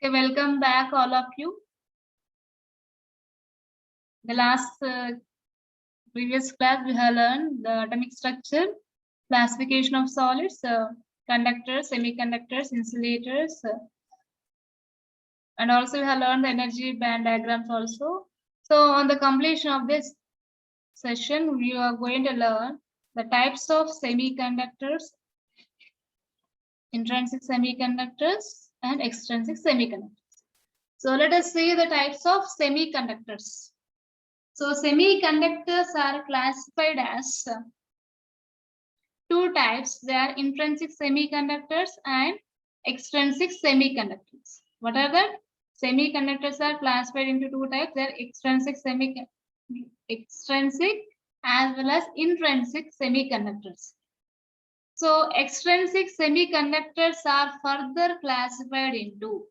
Okay, welcome back all of you. The last previous class we have learned the atomic structure, classification of solids, conductors, semiconductors, insulators, and also we have learned the energy band diagrams also. So on the completion of this session, we are going to learn the types of semiconductors, intrinsic semiconductors, and extrinsic semiconductors. So let us see the types of semiconductors. So semiconductors are classified as two types. They are intrinsic semiconductors and extrinsic semiconductors. What are the semiconductors are classified into two types? They are extrinsic as well as intrinsic semiconductors. So extrinsic semiconductors are further classified into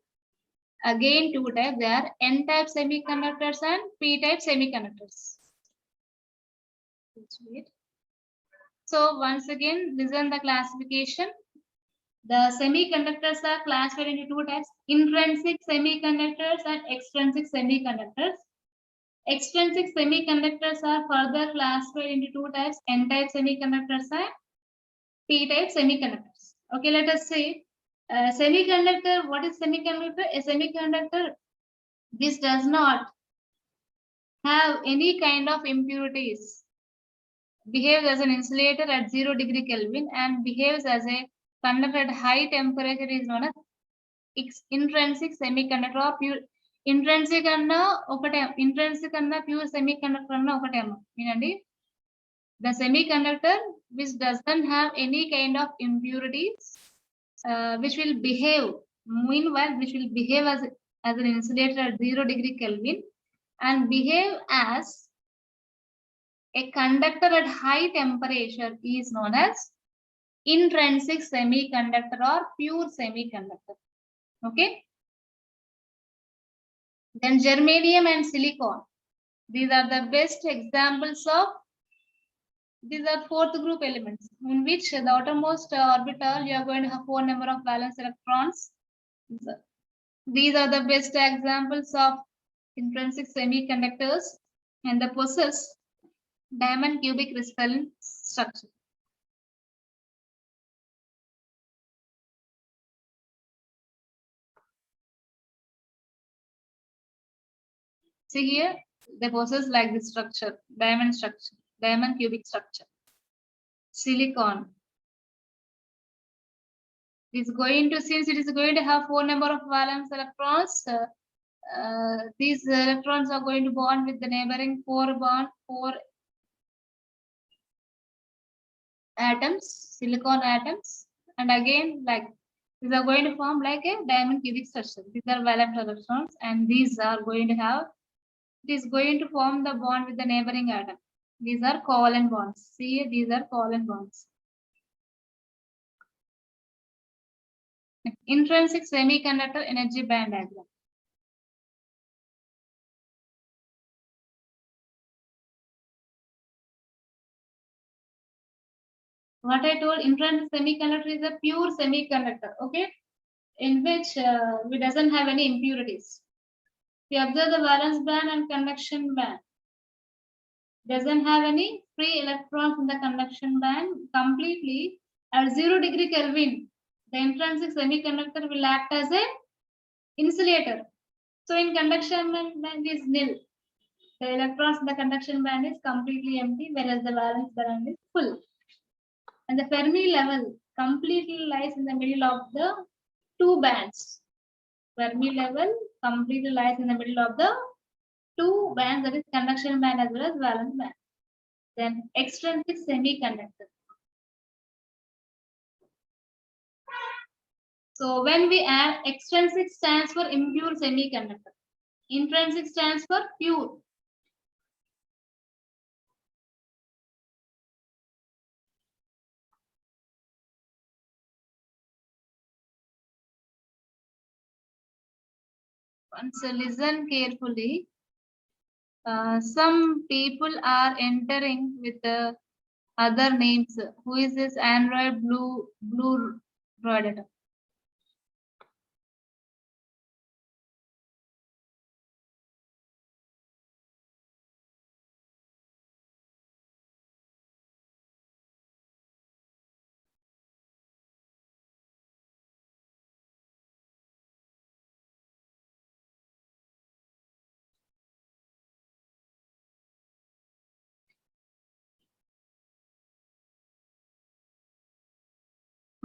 again two types. They are N-type semiconductors and P-type semiconductors. So once again, listen the classification. The semiconductors are classified into two types: intrinsic semiconductors and extrinsic semiconductors. Extrinsic semiconductors are further classified into two types: N-type semiconductors and P-type semiconductors. Okay, let us say semiconductor. What is semiconductor? A semiconductor, this does not have any kind of impurities, behaves as an insulator at 0 degree Kelvin, and behaves as a conductor at high temperature is known as intrinsic semiconductor or pure. Intrinsic and pure semiconductor the semiconductor which doesn't have any kind of impurities, which will behave as an insulator at 0 degree Kelvin and behave as a conductor at high temperature is known as intrinsic semiconductor or pure semiconductor. Okay. Then germanium and silicon. These are the best examples of, these are fourth group elements in which the outermost orbital you are going to have 4 number of valence electrons. These are the best examples of intrinsic semiconductors and they possess diamond cubic crystalline structure. See here, they possess like this structure, diamond cubic structure. Silicon is going to, since it is going to have 4 number of valence electrons, these electrons are going to bond with the neighboring 4 atoms, silicon atoms, and again like these are going to form like a diamond cubic structure. These are valence electrons, and these are going to have, it is going to form the bond with the neighboring atom. These are covalent bonds. See, these are covalent bonds. Intrinsic semiconductor energy band diagram. What I told, intrinsic semiconductor is a pure semiconductor, okay, in which it doesn't have any impurities. We observe the valence band and conduction band. Doesn't have any free electrons in the conduction band completely at 0 degree Kelvin. The intrinsic semiconductor will act as a insulator. So in conduction band is nil. The electrons in the conduction band is completely empty, whereas the valence band is full. And the Fermi level completely lies in the middle of the two bands. Fermi level completely lies in the middle of the two bands, that is conduction band as well as valence band. Then extrinsic semiconductor. So when we add, extrinsic stands for impure semiconductor, intrinsic stands for pure. Once listen carefully. Some people are entering with other names. Who is this Android Blue Droid?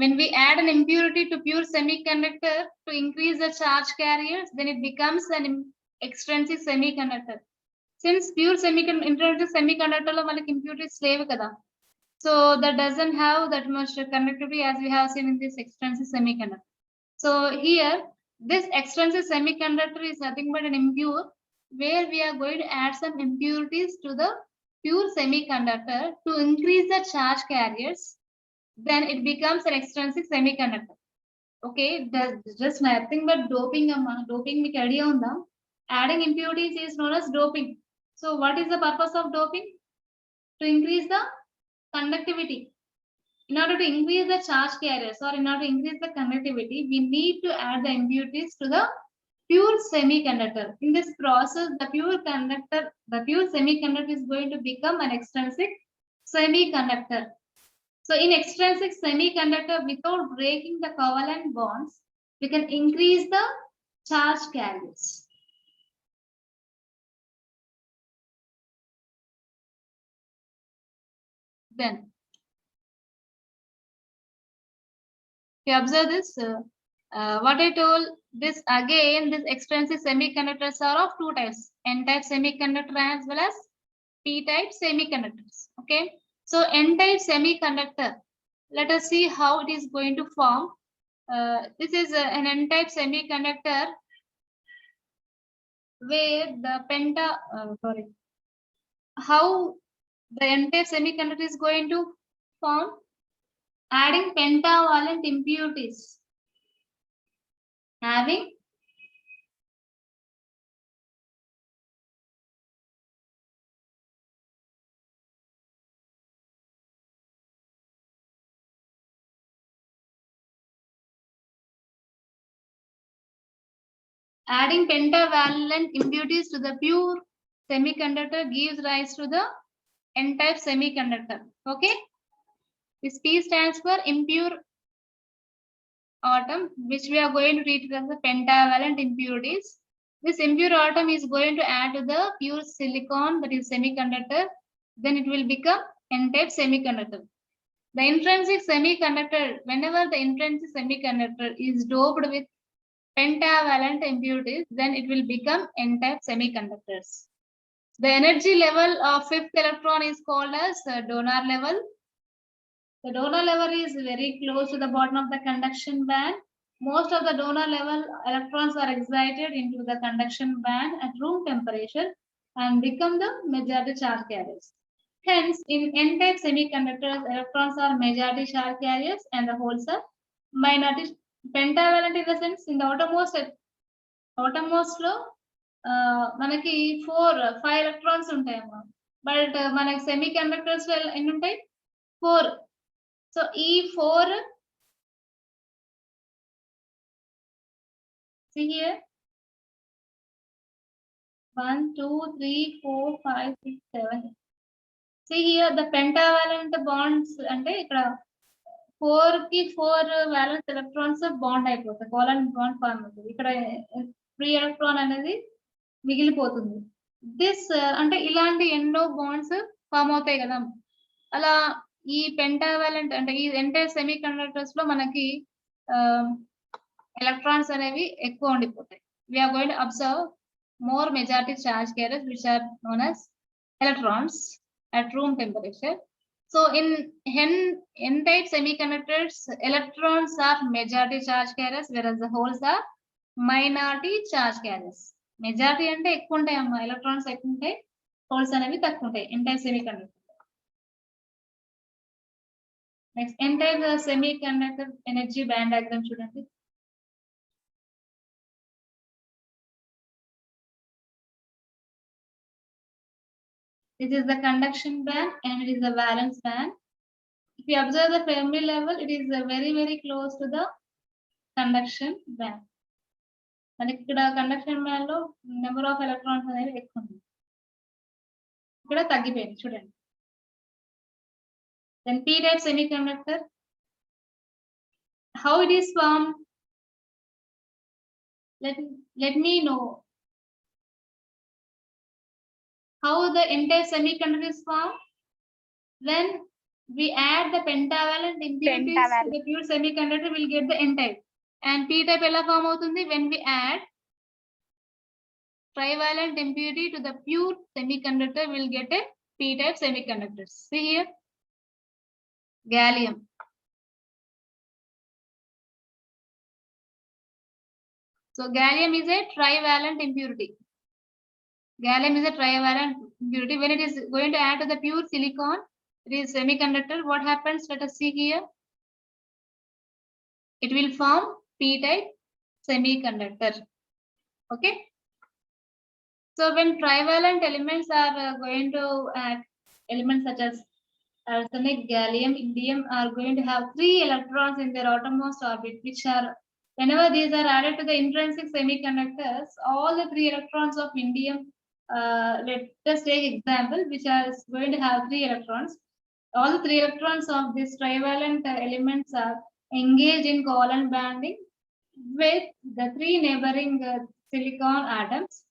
When we add an impurity to pure semiconductor to increase the charge carriers, then it becomes an extrinsic semiconductor. Since pure intrinsic semiconductor lo manaki impurities levu kada, so that doesn't have that much conductivity as we have seen in this extrinsic semiconductor. So here, this extrinsic semiconductor is nothing but an impure, where we are going to add some impurities to the pure semiconductor to increase the charge carriers. Then it becomes an extrinsic semiconductor. Okay, that's just nothing but doping. Doping meek idea unda. Adding impurities is known as doping. So what is the purpose of doping? To increase the conductivity. In order to increase the charge carriers or in order to increase the conductivity, we need to add the impurities to the pure semiconductor. In this process, the pure semiconductor is going to become an extrinsic semiconductor. So in extrinsic semiconductor, without breaking the covalent bonds, we can increase the charge carriers. Then, you observe this, what I told, this again, this extrinsic semiconductors are of two types, N-type semiconductor as well as P-type semiconductors. Okay, so N-type semiconductor, let us see how it is going to form. This is an N-type semiconductor where the how the N-type semiconductor is going to form? Adding pentavalent impurities. Having adding pentavalent impurities to the pure semiconductor gives rise to the N-type semiconductor. Okay, this P stands for impure atom, which we are going to treat as the pentavalent impurities. This impure atom is going to add to the pure silicon, that is semiconductor. Then it will become N-type semiconductor. The intrinsic semiconductor, whenever the intrinsic semiconductor is doped with pentavalent impurities, then it will become N-type semiconductors. The energy level of fifth electron is called as donor level. The donor level is very close to the bottom of the conduction band. Most of the donor level electrons are excited into the conduction band at room temperature and become the majority charge carriers. Hence, in N-type semiconductors, electrons are majority charge carriers and the holes are minority. Pentavalent in the sense, in the outermost lo manaki 5 electrons untayamma, but manaki semiconductors lo enni untayi 4. So E4, see here, 1, 2, 3, 4, 5, 6, 7. See here, the pentavalent bonds ante ikkada 4 ki 4 valence electrons bond అయిపోతాయి, covalent bond form అవుతుంది. ఇక్కడ free electron అనేది మిగిలిపోతుంది. This అంటే ఇలాంటి ఎన్నో bonds form అవుతాయి కదా. అలా ఈ పెంటావాలెంట్ అంటే ఈ ఎంటైర్ సెమీ కండక్టర్స్ లో మనకి electrons అనేవి ఎక్కువ ఉండిపోతాయి. We are going to observe more majority charge carriers which are known as electrons at room temperature. So in N-type semiconductors, electrons are majority charge carriers, whereas the holes are minority charge carriers. Majority అంటే ఎక్కువ ఉంటాయి అమ్మా, electrons ఎక్కువ ఉంటాయి, holes అనేవి తక్కువ ఉంటాయి N-type semiconductor. Next, N-type semiconductor energy band diagram చూడండి. This is the conduction band and it is the valence band. If you observe the Fermi level, it is very, very close to the conduction band. మనకి ఇక్కడ conduction band లో number of electrons అనేది ఎక్కువ ఉంది, ఇక్కడ తగ్గిపోయింది చూడండి. Then P-type semiconductor, how it is formed? Let me know how the N-type semiconductor is formed. When We add the pentavalent impurities to the pure semiconductor, will get the n-type. And p-type ela form avutundi when we add trivalent impurity to the pure semiconductor, will get a p-type semiconductors. See here, gallium. So gallium is a trivalent impurity. Gallium is a trivalent impurity. When it is going to add to the pure silicon, it is semiconductor. What happens? Let us see here. It will form p-type semiconductor. Okay. So when trivalent elements are going to add, elements such as arsenic, gallium, indium are going to have 3 electrons in their outermost orbit, which are, whenever these are added to the intrinsic semiconductors, all the 3 electrons of indium, let us take example, which is going to have 3 electrons. All the 3 electrons of these trivalent elements are engaged in covalent bonding with the 3 neighboring silicon atoms.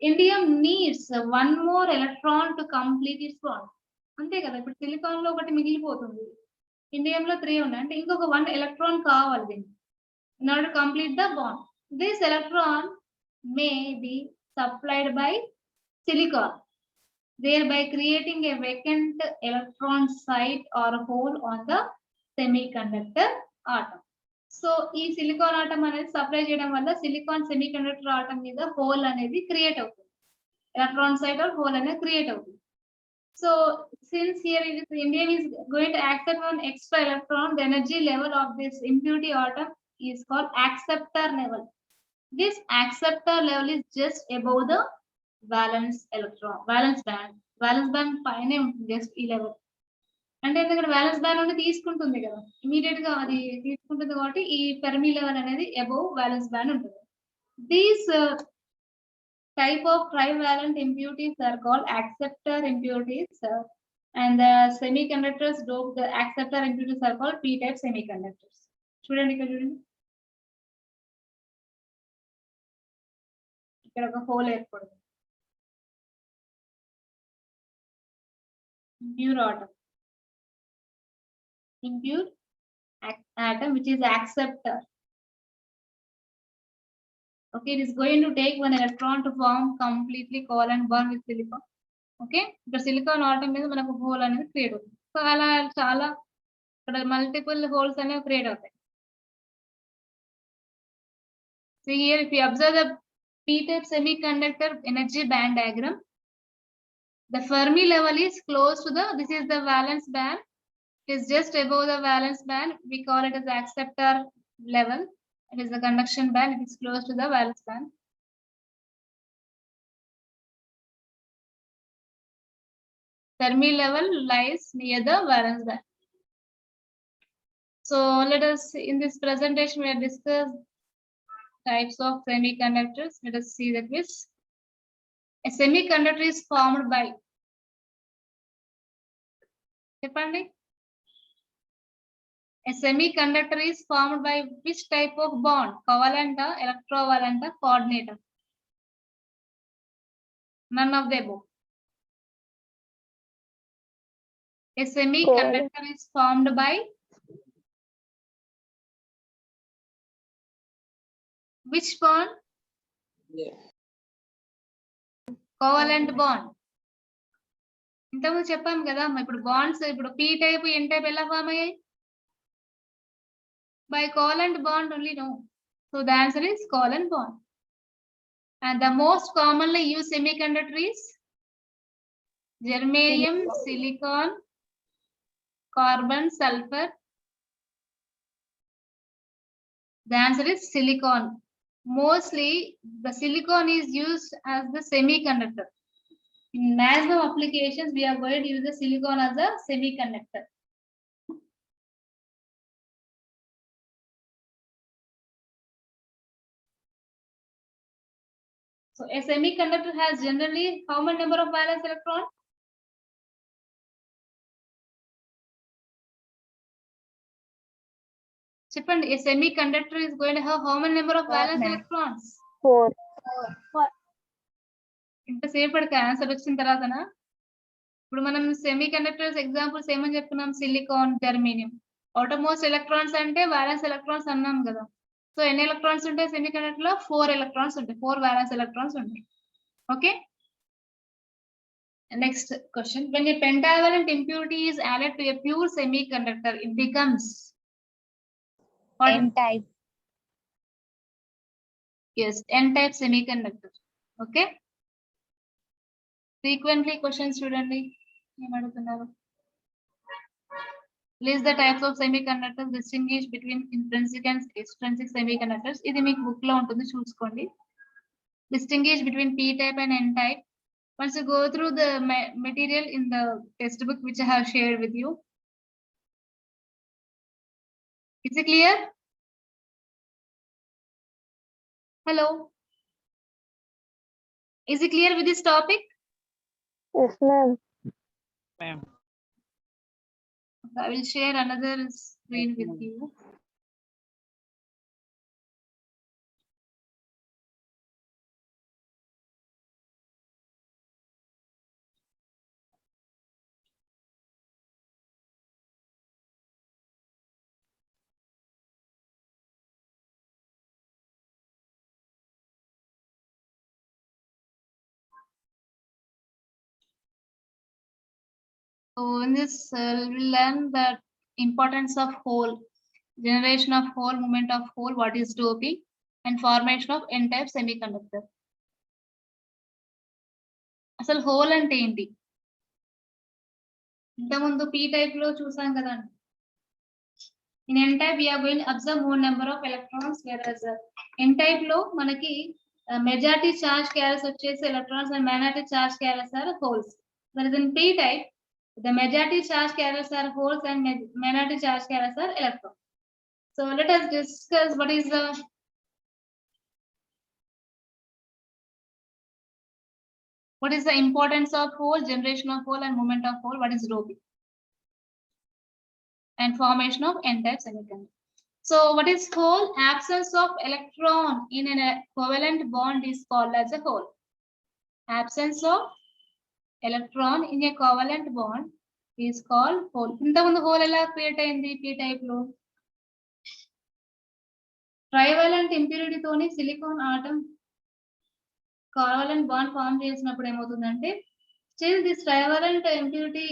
Indium needs 1 more electron to complete its bond. అంతే కదా, ఇప్పుడు silicon లో ఒకటి మిగిలిపోతుంది, indium లో 3 ఉన్నాయి అంటే ఇంకొక 1 ఎలక్ట్రాన్ కావాలి దీనికి, in order to complete the bond. This electron may be supplied by silicon, thereby creating a vacant electron site or hole on the semiconductor atom. So ఈ సిలికాన్ ఆటం అనేది సప్లై చేయడం వల్ల సిలికాన్ సెమీకండక్టర్ ఆటం మీద whole అనేది create అవుతుంది, electron site are whole అనేది create అవుతుంది. So since here it is indium is going to accept one extra electron, the energy level of this impurity atom is called acceptor level. This acceptor level is just above the valence electron, valence band పైనే ఉంటుంది just ఈ level. అంటే ఎందుకంటే valence band నుండి తీసుకుంటుంది కదా, immediate గా అది తీసుకుంటుంది కాబట్టి ఈ ఫెర్మి లెవెల్ అనేది above valence band ఉంటుంది. These type of trivalent impurities are called acceptor impurities, and the semiconductors dope the acceptor impurities are called p-type semiconductors. చూడండి ఇక్కడ చూడండి, ఇక్కడ ఒక హోల్ ఏర్పడుతుంది, impure atom, impure atom which is acceptor. Okay, it is going to take 1 electron to form completely covalent bond with silicon. Okay, ఇక్కడ silicon atom మీద మనకు whole అనేది క్రియేట్ అవుతుంది. సో అలా చాలా ఇక్కడ మల్టిపుల్ హోల్స్ అనేవి క్రియేట్ అవుతాయి. So here if you observe the p-type semiconductor energy band diagram, the Fermi level is close to the, this is the valence band, it is just above the valence band, we call it as acceptor level. It is the conduction band, it is close to the valence band. Fermi level lies near the valence band. So let us, in this presentation we have discussed types of semiconductors. Let us see that this. A semiconductor is formed by, చెప్పండి, a semiconductor is formed by which type of bond? Covalent, electrovalent, coordinate? None of the above. A semiconductor is formed by which bond? Covalent bond. ఇంతకుముందు చెప్పాం కదా, ఇప్పుడు bonds, ఇప్పుడు p type n type ఎలా form అయ్యాయి? By covalent bond only, no. So the answer is covalent bond. And the most commonly used semiconductor is germanium, silicon, carbon, sulfur. The answer is silicon. Mostly the silicon is used as the semiconductor. In maximum applications we are going to use the silicon as a semiconductor. So a semiconductor has generally how many number of valence electrons? చెప్పండి, a semiconductor is going to have how many number of valence electrons? 4. ఇంతసేపటికి answer వచ్చిన తర్వాతనా ఇప్పుడు మనం semi conductors examples ఏమని చెప్పుకున్నాం, silicon, germanium. Outer most electrons అంటే valence electrons అన్నాం కదా. So ఎన్ని ఎలక్ట్రాన్స్ ఉంటాయి సెమీ కండక్టర్ లో? 4 ఎలక్ట్రాన్స్ ఉంటాయి, 4 వాలెన్స్ ఎలక్ట్రాన్స్ ఉంటాయి. Okay, next question. when a pentavalent impurity is added to a pure semiconductor, it becomes what? N-type. Yes, n-type semiconductor. Okay, frequently questions చూడండి ఏం అడుగుతున్నారు. List the types of semiconductors, distinguish between intrinsic and extrinsic semiconductors. ఇది మీకు book లో ఉంటుంది, చూసుకోండి. Distinguish between p-type and n-type. Once you go through the material in the textbook which I have shared with you. Is it clear? Hello, is it clear with this topic? Yes, ma'am. Ma'am. I will share another screen with you. So in this we'll learn the importance of hole, generation of hole, movement of hole, what is doping, and formation of n-type semiconductor. అసలు whole అంటే ఏంటి? ఇంతకుముందు p type లో చూసాం కదండి. In n-type we are going to observe more number of electrons, whereas n-type లో మనకి majority charge carriers వచ్చేసి electrons and minority charge carriers are holes. Whereas in p-type the majority charge carriers are holes and minority charge carriers are electrons. So let us discuss what is the importance of hole, generation of hole, and movement of hole. What is doping and formation of n-type semiconductor. So what is hole? Absence of electron in a covalent bond is called as a hole. Absence of electron in a covalent bond is called hole. ఇంతకుముందు hole ఎలా create అయింది p type లో? Trivalent impurity తోని silicon atom covalent bond form చేసినప్పుడు ఏమవుతుందంటే, still this trivalent impurity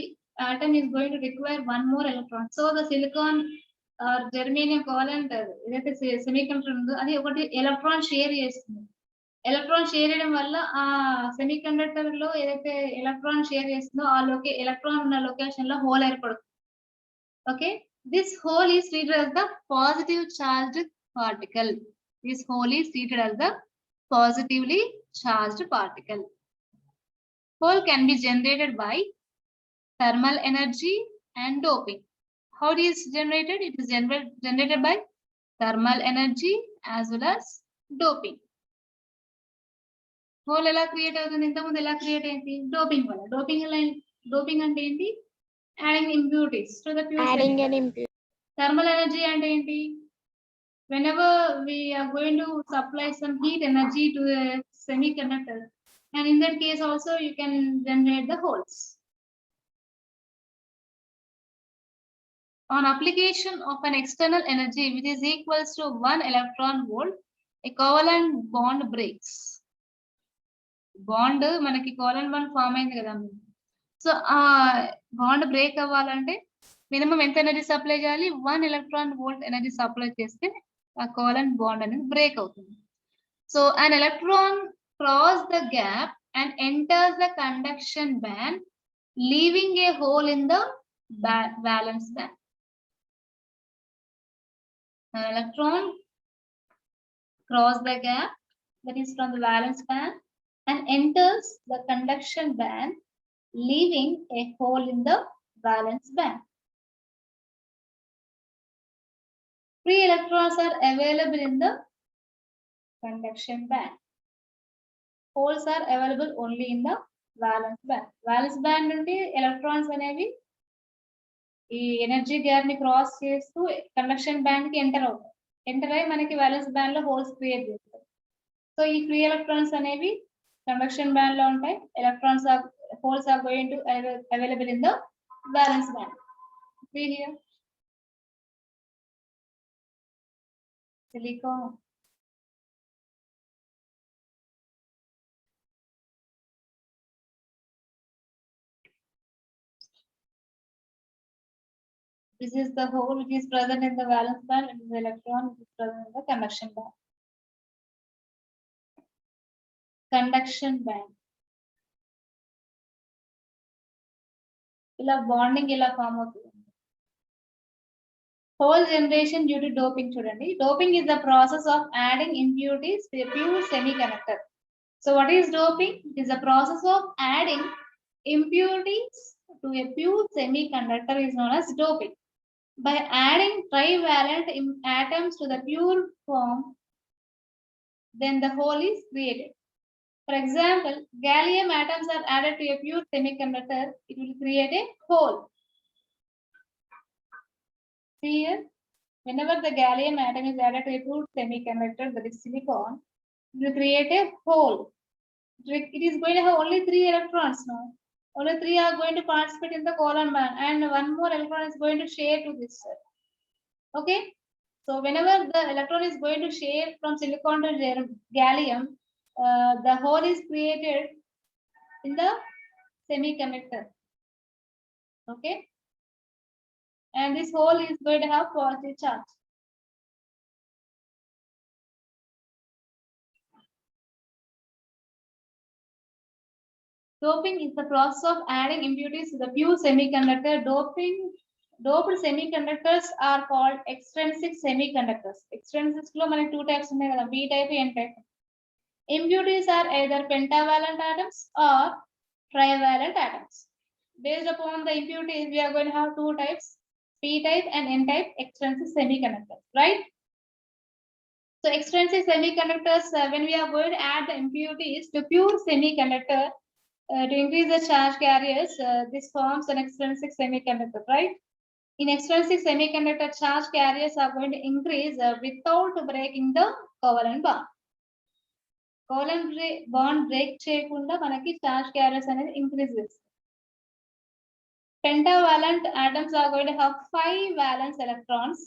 atom is going to require one more electron. So the silicon or germanium covalent ఏదైతే semiconductor ఉందో అది ఒకటి ఎలక్ట్రాన్ షేర్ చేస్తుంది. ఎలక్ట్రాన్ షేర్ చేయడం వల్ల ఆ సెమీకండక్టర్ లో ఏదైతే ఎలక్ట్రాన్ షేర్ చేస్తుందో ఆ ఎలక్ట్రాన్ ఉన్న లొకేషన్ లో హోల్ ఏర్పడుతుంది. Okay, this whole is treated as the positive charged particle. This hole is treated as the positively charged particle. Hole can be generated by thermal energy and doping. How it is generated? It is generated by thermal energy as well as doping. Hole ఎలా create అవుతుంది? ఇంతకుముందు ఎలా create అయింది? Doping వల్ల. Doping అంటే ఏంటి? Adding impurities to the pure Adding an semiconductor. impurity. Thermal energy అంటే ఏంటి? Whenever we are going to supply some heat energy to a semiconductor, and in that case also you can generate the holes. On application of an external energy which is equals to 1 electron volt, a covalent bond breaks. Bond మనకి covalent bond form అయింది కదా. So ఆ bond break అవ్వాలంటే minimum ఎంత energy supply చేయాలి? 1 electron volt energy supply చేస్తే ఆ covalent bond అనేది బ్రేక్ అవుతుంది. So an electron cross the gap and enters the conduction band, leaving a hole in the valence band. An electron cross the gap, that is from the valence band, and enters the conduction band, leaving a hole in the valence band. Free electrons are available in the conduction band. Holes are available only in the valence band. Valence band నుండి electrons అనేవి ఈ energy gap ని cross చేస్తూ conduction band కి enter అవుతాయి. Enter అయ్యి మనకి valence band లో హోల్స్ క్రియేట్ చేస్తాయి. సో ఈ ఫ్రీ ఎలక్ట్రాన్స్ అనేవి కండక్షన్ బ్యాండ్ లో ఉంటాయి. Electrons holes are going to available in the valence band. See here. Silicon. This is the hole which is present in the valence band, and the electron which is present in the conduction band. Conduction band. ఇలా bonding ఇలా form అవుతుంది. Hole generation due to doping చూడండి. Doping is the process of adding impurities to a pure semiconductor. So what is doping? It is the process of adding impurities to a pure semiconductor is known as doping. By adding trivalent atoms to the pure form, then the hole is created. For example, gallium atoms are added to a pure semiconductor, it will create a hole. See here, whenever the gallium atom is added to a pure semiconductor, that is silicon, it will create a hole. It is going to have only 3 electrons now. Only 3 are going to participate in the covalent band, and one more electron is going to share to this side. Okay, so whenever the electron is going to share from silicon to gallium, the hole is created in the semiconductor. Okay, and this hole is going to have positive charge. Doping is the process of adding impurities to the pure semiconductor. Doped semiconductors are called extrinsic semiconductors. Extrinsic lo manaki 2 types unnai kada, p type, n type. Impurities are either pentavalent atoms or trivalent atoms. Based upon the impurities, we are going to have 2 types, p type and n type extrinsic semiconductors, right? So extrinsic semiconductors, when we are going to add the impurities to pure semiconductor, to increase the charge carriers, this forms an extrinsic semiconductor, right? In extrinsic semiconductor, charge carriers are going to increase without breaking the covalent bond. Covalent bond break చేయకుండా మనకి charge carriers అనేది increases. Pentavalent atoms are going to have 5 valence electrons.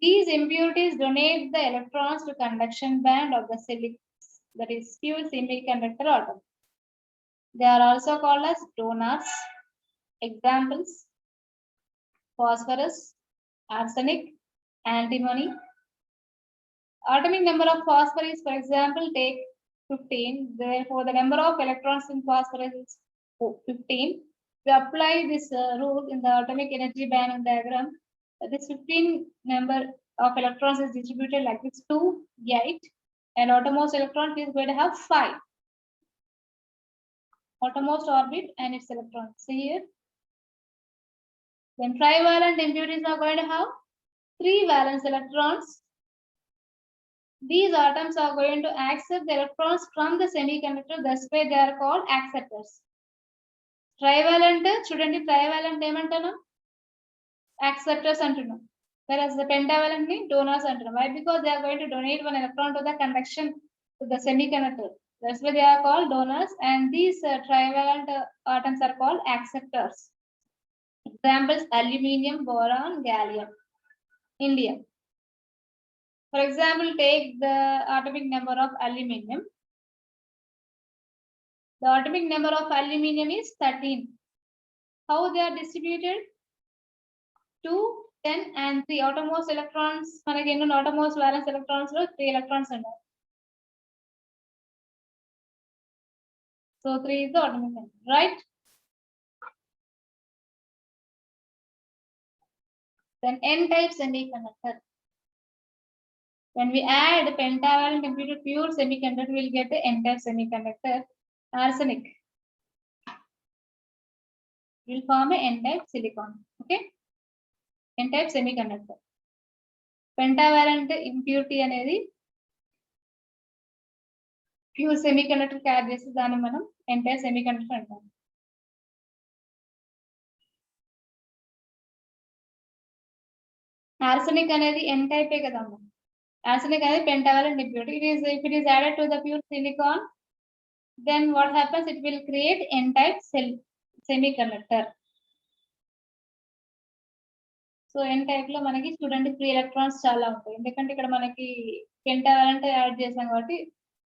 These impurities donate the electrons to conduction band of the silicon, that is pure semiconductor atom. They are also called as donors. Examples: phosphorus, arsenic, antimony. Atomic number of phosphorus, for example, take 15. Therefore, the number of electrons in phosphorus is 15. We apply this rule in the atomic energy band diagram. This 15 number of electrons is distributed like this: 2, 8, and outermost electron is going to have 5. Outermost orbit and its electrons. See here. Then trivalent impurities are going to have 3 valence electrons. These atoms are going to accept the electrons from the semiconductor. That's why they are called acceptors. Trivalent, చూడండి, trivalent ఏమంటున్నాం? Acceptors అంటున్నాం. Whereas the pentavalent ni donors అంటున్నాం. Why? Because they are going to donate 1 electron to the conduction to the semiconductor. That's why they are called donors, and these trivalent atoms are called acceptors. Examples: aluminium, boron, gallium, indium. For example, take the atomic number of aluminium. The atomic number of aluminium is 13. How they are distributed? 2, 10, and 3. Outermost electrons, మనకి ఎన్ని outermost valence electrons లో 3 electrons ఉన్నాయి. So 3 is the atomic number, right? Then n-type semiconductor. When we add pentavalent impurity to pure semiconductor, we'll get the n-type semiconductor. Arsenic will form a n-type silicon. Okay, n-type semiconductor. Pentavalent impurity అనేది pure semiconductor carry చేస్తే దాన్ని మనం n-type semiconductor అంటాం. Arsenic అనేది n-type ఏ కదా. Arsenic అనేది pentavalent impurity. If it is added to the pure silicon, then what happens? It will create n-type semiconductor. So n type లో మనకి చూడండి ఫ్రీ ఎలక్ట్రాన్స్ చాలా ఉంటాయి, ఎందుకంటే ఇక్కడ మనకి పెంటావాలెంట్ యాడ్ చేసాం కాబట్టి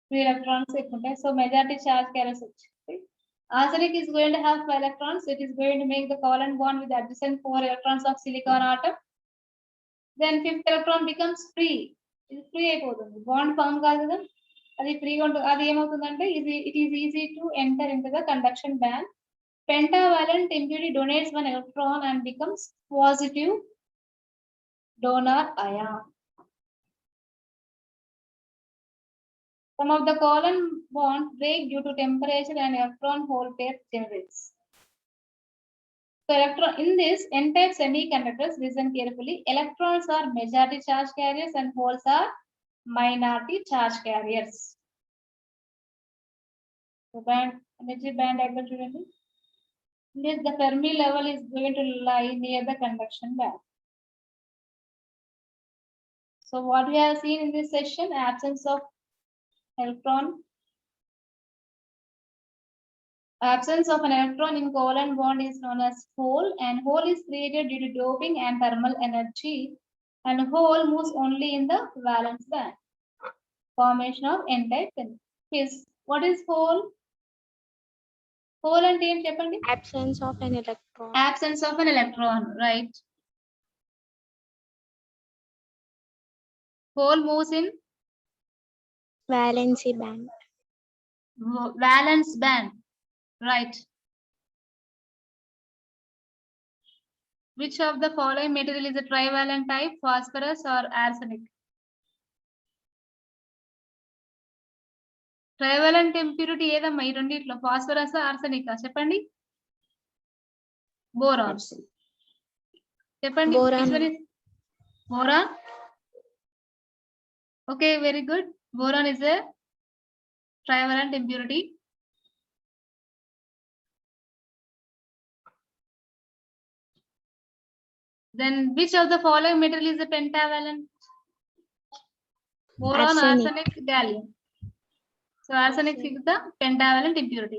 ఫ్రీ ఎలక్ట్రాన్స్ ఎక్కువ ఉంటాయి. సో మెజారిటీ చార్జ్ క్యారియర్స్ వచ్చింది. Arsenic is going to have 5 electrons. It is going to make the covalent bond with the adjacent 4 electrons of silicon atom. Then 5th electron becomes free. ఇది free అయిపోతుంది, bond form కాదు కదా, అది ఫ్రీగా ఉంటుంది. అది ఏమవుతుందంటే it is easy to enter into the conduction band. Pentavalent impurity donates 1 electron and becomes positive donor ion. Some of the covalent bonds break due to temperature and electron hole pair generates. So electron in this n-type semiconductors, listen carefully, electrons are majority charge carriers and holes are minority charge carriers. So band energy band diagram chudandi. This the Fermi level is going to lie near the conduction band. So what we have seen in this session, absence of electron, absence of an electron in covalent bond is known as hole, and hole is created due to doping and thermal energy, and hole moves only in the valence band. Formation of n-type is, what is hole? Hole అంటే ఏం చెప్పండి? Absence of an electron. Absence of an electron, right? Hole moves in Valency band. valence band, right? Which of the following material is a trivalent type, phosphorus or arsenic? Trivalent impurity ఏదమ్మా ఈ రెండిట్లో, phosphorus arsenic చెప్పండి? Boron చెప్పండి. Boron. Okay, very good. Boron is a trivalent impurity. Then which of the following material is a pentavalent? Boron, arsenic, gallium. So arsenic is the pentavalent impurity.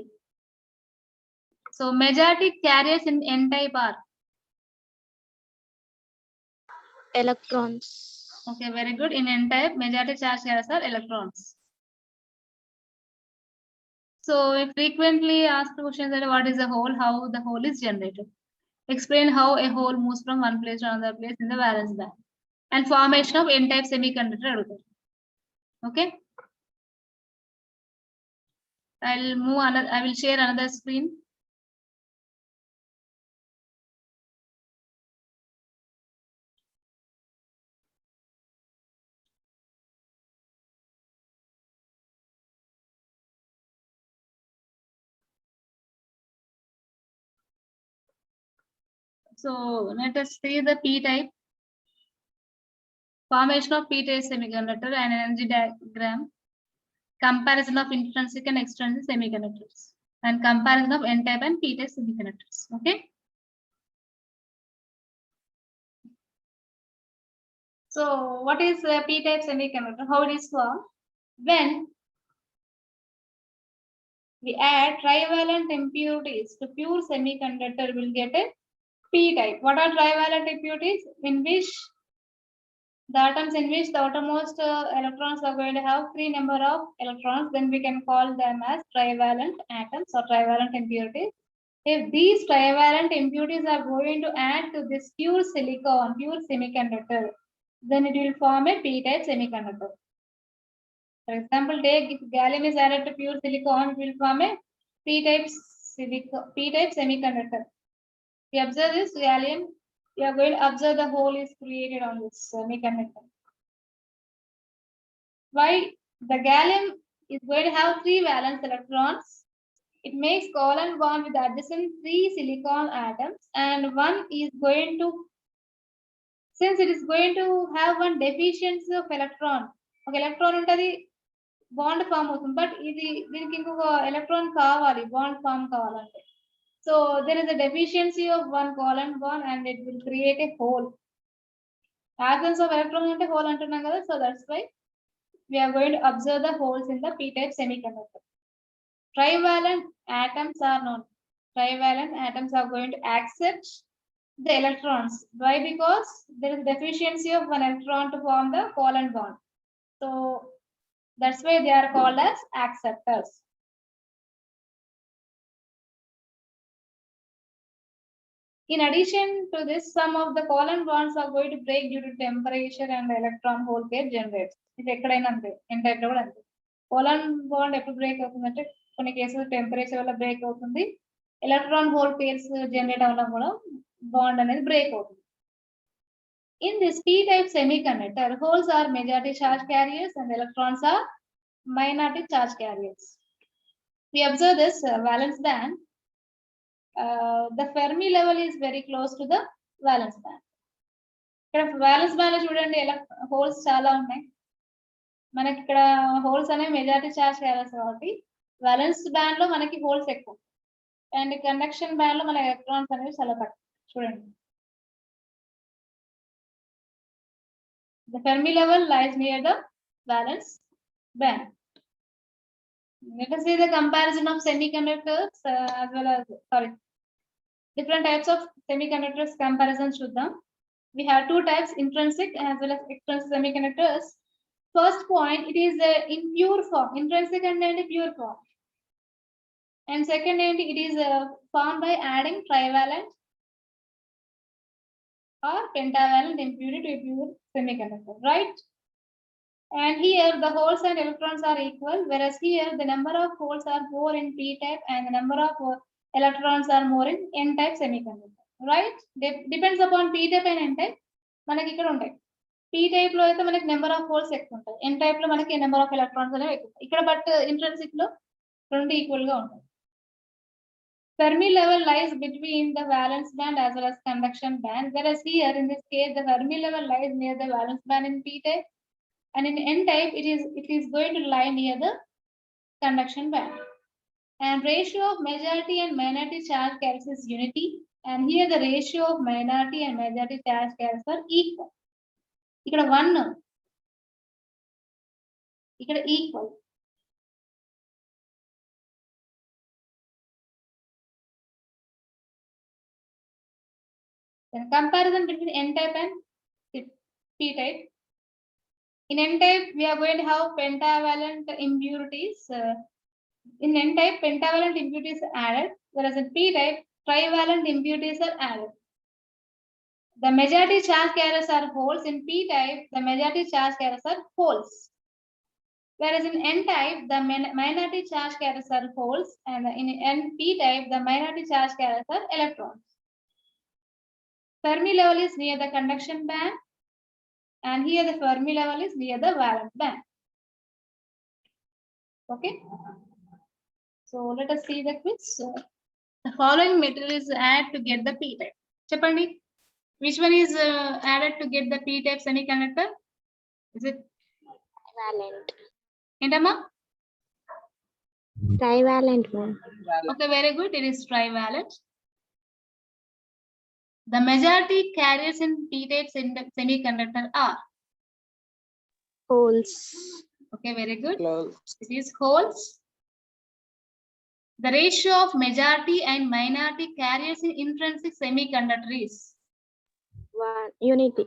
So majority carriers in n-type are Electrons. okay, very good. In n-type, majority charge carriers are electrons. So we frequently asked questions that what is a hole, how the hole is generated. Explain how a hole moves from one place to another place in the valence band, and formation of n-type semiconductor. Okay. I will share another screen. So let us see the p-type. Formation of p-type semiconductor and energy diagram. Comparison of intrinsic and extrinsic semiconductors, and comparison of n-type and p-type semiconductors. Okay. So what is a p-type semiconductor? How it is formed? When we add trivalent impurities to pure semiconductor, will get a p-type. What are trivalent impurities? In which the atoms in which the outermost electrons are going to have 3 number of electrons, then we can call them as trivalent atoms or trivalent impurities. If these trivalent impurities are going to add to this pure silicon, pure semiconductor, then it will form a p-type semiconductor. For example, take if gallium is added to pure silicon, it will form a p-type semiconductor. You observe this gallium, you are going to observe the hole is created on this semiconductor. Why? The gallium is going to have 3 valence electrons. It makes covalent bond with the adjacent 3 silicon atoms, and one is going to, since it is going to have one deficiency of electron, okay, electron untadi bond form avutundi, but idi diniki inkoka electron kavali, bond form kavalante. So there is a deficiency of one covalent bond and it will create a hole. Absence of electron ante hole antunnam kada, so that's why we are going to observe the holes in the p-type semiconductor. trivalent atoms are known. Trivalent atoms are going to accept the electrons. Why? Because there is deficiency of one electron to form the covalent bond. So that's why they are called as acceptors. In addition to this, some of the covalent bonds are going to break due to temperature and the electron hole pair generates. ఇది ఎక్కడైనా అంతే, n type లో కూడా అంతే. Covalent bond ఎప్పుడు break అవుతుందంటే కొన్ని కేసులు టెంపరేచర్ వల్ల బ్రేక్ అవుతుంది, ఎలక్ట్రాన్ హోల్ పేర్స్ జనరేట్ అవ్వడం కూడా బాండ్ అనేది బ్రేక్ అవుతుంది. In this p-type semiconductor, holes are majority charge carriers and electrons are minority charge carriers. We observe this valence band. The Fermi level is very close to the valence band. ఇక్కడ valence band లో చూడండి holes చాలా ఉన్నాయి. మనకి ఇక్కడ holes అనేవి majority charge carriers కాబట్టి valence band లో మనకి హోల్స్ ఎక్కువ అండ్ కండక్షన్ బ్యాండ్ లో మన ఎలక్ట్రాన్స్ అనేవి చాలా తక్కువ. చూడండి, the Fermi level lies near the valence band. Let us see the comparison of semiconductors as well as different types of semiconductors comparison చూద్దాం. We have two types, intrinsic as well as extrinsic semiconductors. First point, it is in pure form, intrinsic and pure form. And second end, it is formed by adding trivalent or pentavalent impurity to a pure semiconductor, right? And here the holes and electrons are equal, whereas here the number of holes are more in p-type and the number of electrons are more in n-type semiconductor, right? Depends upon p-type and n-type. మనకి ఇక్కడ ఉంటాయి. p-type లో అయితే మనకి number of holes ఎక్కువ ఉంటాయి, n-type లో మనకి నెంబర్ ఆఫ్ ఎలక్ట్రాన్స్ అనేవి ఎక్కువ. ఇక్కడ బట్ ఇంట్రిన్సిక్ లో రెండు ఈక్వల్ గా ఉంటాయి. Fermi level lies between the valence band as well as conduction band, whereas here in this case the Fermi level lies near the valence band in p-type, and in n-type it is going to lie near the conduction band. And ratio of majority and minority charge carriers is unity, and here the ratio of minority and majority charge carriers are equal. ఇక్కడ 1, ఇక్కడ equal. Then comparison between n-type and p-type. In n-type, we are going to have pentavalent impurities. In n-type, pentavalent impurities are added, whereas in p-type, trivalent impurities are added. The majority charge carriers are holes. In p-type, the majority charge carriers are holes. Whereas in n-type, the minority charge carriers are holes, and in p-type, the minority charge carriers are electrons. Fermi level is near the conduction band, and here the Fermi level is near the valence band. Okay. So let us see the quiz. The following material is added to get the p-type. Chepandi, which one is added to get the p-type semiconductor? Is it Trivalent. Entama? Trivalent one. Okay, very good. It is trivalent. The majority carriers in p-type semiconductor are Holes. okay, very good. It is holes. The ratio of majority and minority carriers in intrinsic semiconductor is 1. Unity.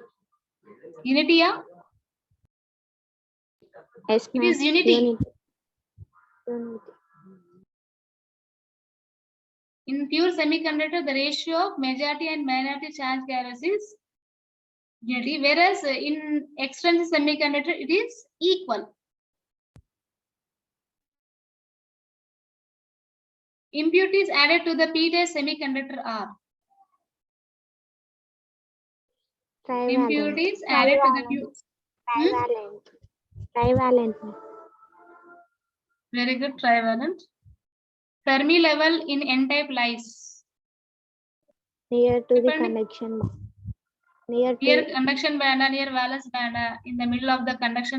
unity. Yeah? Yes, It is unity. Unity. In pure semiconductor, the ratio of majority and minority charge carriers is unity, whereas in extrinsic semiconductor, it is equal. Impurities added to the p-type semiconductor are Trivalent. impurities added to the pure. Trivalent. Trivalent. Very good, trivalent. Fermi level in n-type lies Near to the Depending- conduction. Near to near conduction band, near valence band, in the middle of the conduction